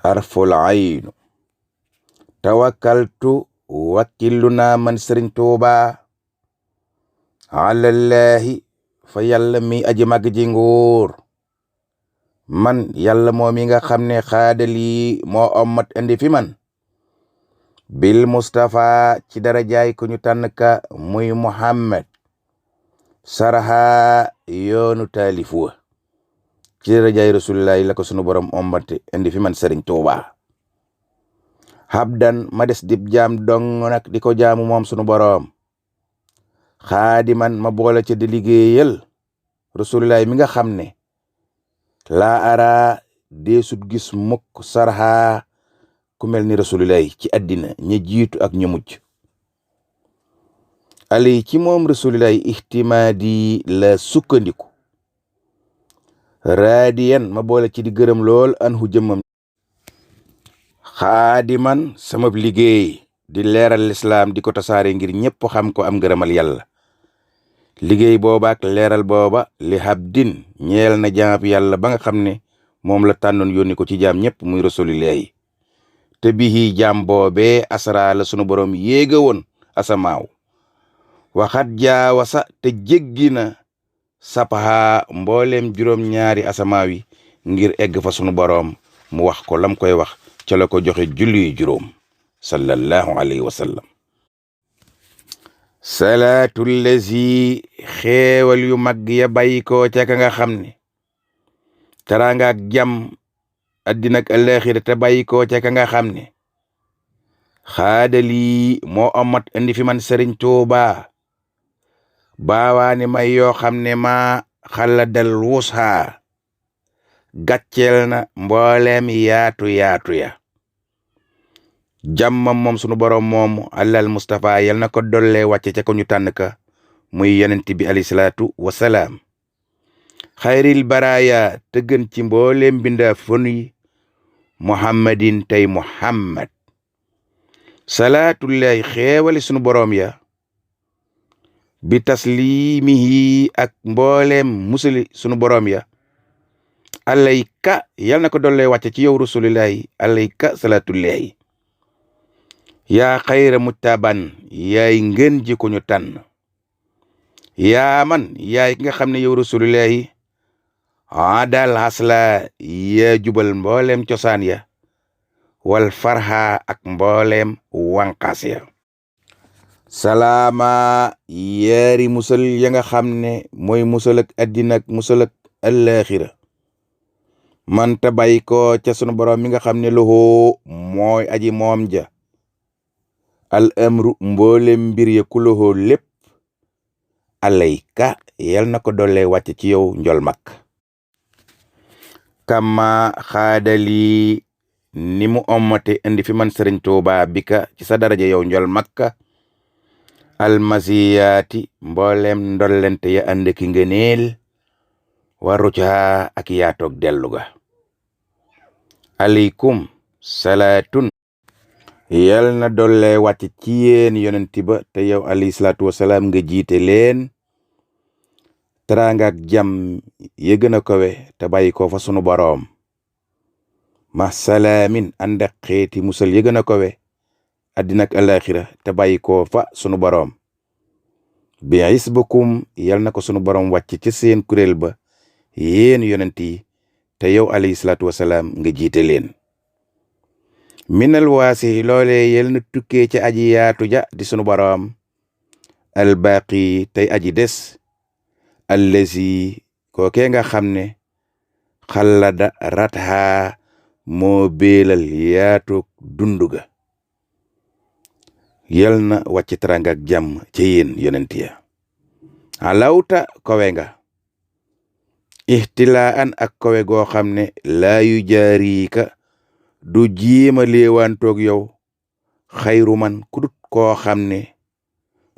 harful aynu tawakkaltu wakkilu naa man Sëriñ Tuuba alallahi fa yàlla mi aji mag ji nguur man yàlla moo mi nga xam ne xaadali moo ommat indi fi man bil Mustafa ci darajaay ku ñu tànn ka muy Muhammad saraha yoonu taalif wa ci darajaay rasulillahi la ko sunu borom ommate indi fi man Sëriñ Tuuba habdan ma des dib jaam dong nag di ko jaamu moom sunu borom xaadiman ma boole ca di liggéeyal rasulillahi mi nga xam ne laa ara deesut gis mukk sarha ku mel ni rasulillahi ci àddina ña jiitu ak ña mujj ali ci moom rasulillahi ihtimaadi la sukkandiku raadiyan ma boole ci di gërëm lool anhu jëmmam xaadiman sama liggéey di leeral lislaam di ko tasaare ngir ñépp xam ko am ngërëmal yàlla liggéey booba ak leeral booba li habdin ñeel na jaamab yàlla ba nga xam ne moom la tànnoon yónni ko ci jaam ñépp muy rasulillahi te bihi jaam boobee asra la sunu borom yéega woon asamaaw waxat jaawasa te jéggi na sapaha mbooleem juróom-ñaari asamaaw yi ngir egg fa sunu borom mu wax ko lam koy wax ca la ko joxe julli juróom sallallahu alayhi wa sallam salaatul lazi xeewal yu mag ya bàyyi ko ca ka nga xam ne teraanga ak jàmm àddina ak àllaaxira te bàyyi ko ca ka nga xam ne xaadali moo amat indi fi man Sëriñ Tuuba baawaani may yoo xam ne ma xala dal wusha gàcceel na mbooleem yaatu ya jàmmam moom sunu borom moomu allal Mustafa yal na ko dolle wàcce ca ko ñu tànn ka muy yonent bi alayhi salaatu wasalaam xayril baraya te gën ci mbooleem binda fon yi muhammadin tey muhammad salaatullahi xeewali sunu borom ya bi taslimihi ak mbooleem musali sunu borom ya alayka yal na ko dolle wàcce ci yow rasulillahi alayka salaatullahi yaa xayra muttaban yaay ngeen ji ko ñu tànn yaa man yaay ki nga xam ne yow rasulillahi adal hasla yaa jubal mbooleem cosaan ya wal farha ak mbooleem wànqaas ya salaama yaari musal ya nga xam ne mooy musal ak àddina ak musal ak àllaaxira man ta bàyyi ko ca sunu borom mi nga xam ne loxo mooy aji moom ja al amru mboolem mbir ya kulóxoo lépp alayka yal na ko dolle wàcc ci yow njol mag kama xaadali ni mu ommate indi fi man Sëriñ Tuuba bi ka ci sa daraja yow njol makka almasiyaati mboolem ndollente ya ànd ki ngëneel waru ca ak yaatoog dellu ga aleykum salaatun yal na dolle wàcc ci yéen yonenti ba te yow alayhi salaatu wasalaam nga jiite leen teraanga ak jàmm ya gën a kawe te bàyyi ko fa sunu boroom ma salaamin ànd ak xeeti musal ya gën a kawe àddina ak alaaxira te bàyyi ko fa sunu boroom bi isbukum yal na ko sunu boroom wàcc ci seen kuréel ba yéen yonent yi te yow alayhi salaatu wasalaam nga jiite leen minal waasi loole yel na tukkee ci aji yaatu ja di sunu boroom albaqi tey aji des allazi kookee nga xam ne xallada ratha moo beelal yaatu dundu ga yel na wàcc teranga ak jàmm ci yéen yonent ya alawta kowe nga ihtilaan ak kowe goo xam ne laa yu jaarika du jiima léewantoog yow xayru man kudut koo xam ne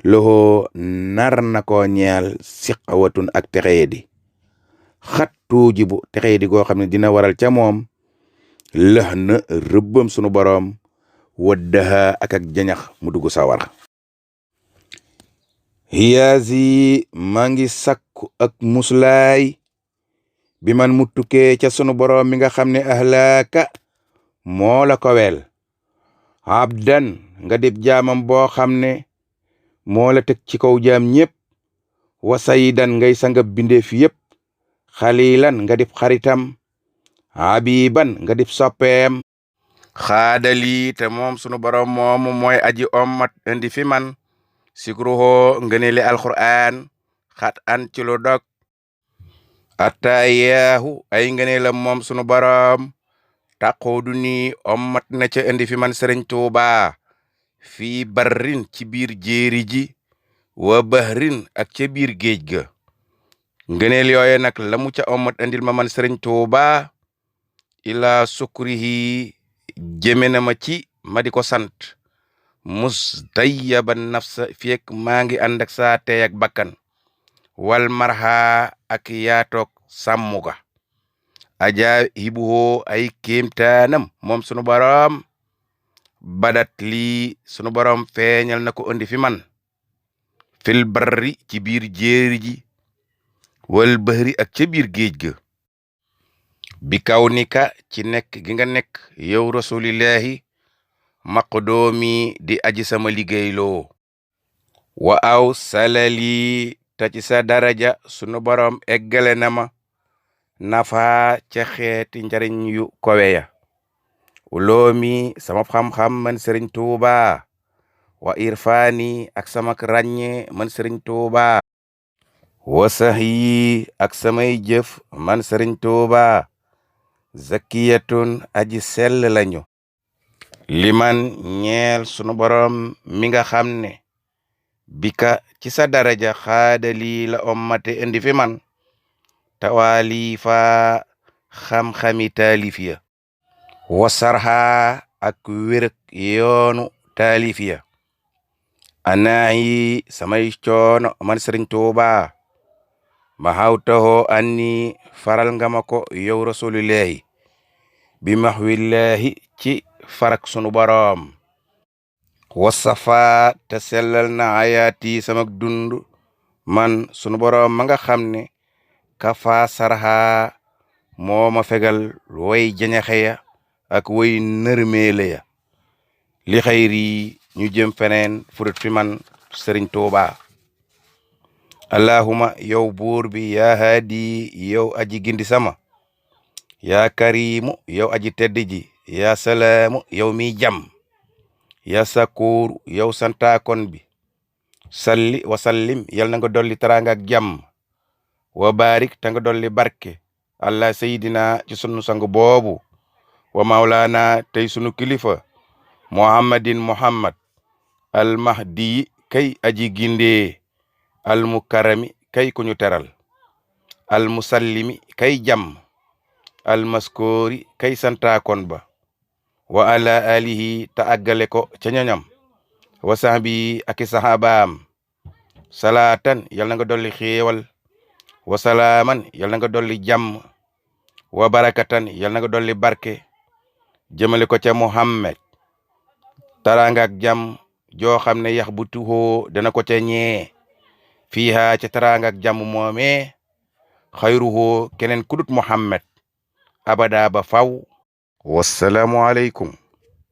loxo nar na koo ñeel siqawatun ak texeyedi xat tuuji bu texeyedi goo xam ne dina waral ca moom lëx na rëbbam sunu boroom waddaha ak jañax mu dugg sawar hiyaasi maa ngi sakku ak muslaay bi man mu tukkee ca sunu boroom mi nga xam ne ahlaaka moo la koweel abdan nga dib jaamam boo xam ne moo la teg ci kaw jaam ñépp wa sayidan ngay sangab bindeef yépp xalilan nga dib xaritam habiban nga dib soppeem xaadali te moom sunu borom moomu mooy aji ommat indi fi man sikruhoo ngëneeli alquran xat an ci lu dog attayaahu ay ngëneelam moom sunu borom taqoodu ni ommat na ca indi fi man Sëriñ Tuuba fii barrin ci biir jéeri ji wa bahrin ak ca biir géej ga ngëneel yooye nag la mu ca ommat andil ma man Sëriñ Tuuba ila sukrihi jëme na ma ci ma di ko sant mustayyaban nafsa fiek maa ngi ànd ak saa tey ak bakkan wal marha ak yaatoog sàmmu ga aja hibuhoo ay kéemtaanam moom sunu borom badat lii sunu borom feeñal na ko indi fi man fil barri ci biir jéeri ji wal bahri ak ca biir géej ga bi kaw nika ci nekk gi nga nekk yow rasulillahi maqdoomi di aji sama liggéeyloo wa aw salali ta ci sa daraja sunu borom eggale na ma nafa ca xeeti njariñ yu kowe ya uloomi sama xam-xam man Sëriñ Tuuba wa irfaani ak sama ràññe man Sëriñ Tuuba wa sahyi ak samay jëf man Sëriñ Tuuba zakiyatun aji sell lañu liman ñeel sunu borom mi nga xam ne bika ci sa daraja xaadali la ommate indi fi man tawaalifa xam-xami taalifiya wasarha ak wérëk yoonu taalifiya anaayi samay coono man Sëriñ Tuuba ma hawtaho anni faral nga ma ko yow rasulillahi bi mahwillahi ci farak sunu boroom wasafa te sellal na ayaati samak dund man sunu boroom ma nga xam ne kafa sarha moo ma fegal way jañaxe ya ak way nërmeele ya li xayri ñu jëm feneen furut fi man Sëriñ Tuuba allahuma yow buur bi yaa haadi yow aji gindi sama yaa karimu yow aji tedd ji yaa salaamu yow mi jam yaa sakuuru yow santaakon bi salli wa sallim yal na nga dolli teraanga ak jàmm wa barik ta nga dolli barke allah sayidina ci sunu sang boobu wa maulana tey sunu kilifa muhammadin muhammad al mahdi kay aji gindee al mukarrami kay ku ñu teral al musallimi kay jàmm al maskoori kay santaakon ba wa ala alihi ta àggale ko ca ñoñam wa sahbi aki sahabaam salaatan yal na nga dolli xéewal wa salaaman yal na nga dolli jàmm wa barakatan yal na nga dolli barke jëmale ko ca Muhammad taraanga ak jàmm joo xam ne yax bu tuxoo dana ko ca ñee fiiha ca taraanga ak jàmm moomee xayruhu keneen kudut Muhammad abada ba faw wassalaamu aleykum